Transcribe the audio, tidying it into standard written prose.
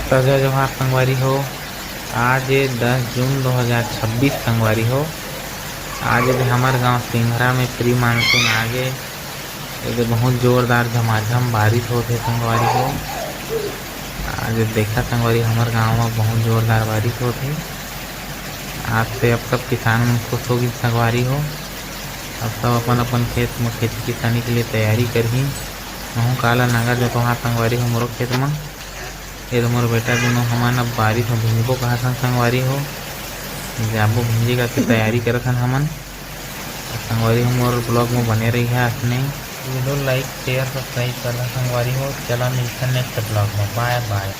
ताज़ा जोहार संगवारी हो। आज 10 जून 2026 संगवारी हो। आज हमार गांव सिंघरा में प्री मानसून आगे बहुत जोरदार झमाझम बारिश होते संगवारी हो। आज देखा संगवारी हमार गांव में बहुत जोरदार बारिश होते। आज से अब सब किसान मन खुश होगी संगवारी हो। अब सब अपन अपन खेत में खेती किसानी के लिए तैयारी करही। महू काला नागर जोतोहा संगवारी हो मोरो खेत में। ये तो मोर बेटा दोनों हमन अब बारिश में भिंजबो कहा संगवारी हो। जाबो भिंजे का के तैयारी करथन हमन। संगवारी हो मोर ब्लॉग में बने रही है अपने वीडियो लाइक शेयर सब्सक्राइब करना संगवारी हो। चला मिलते नेक्स्ट ब्लॉग में। Bye bye.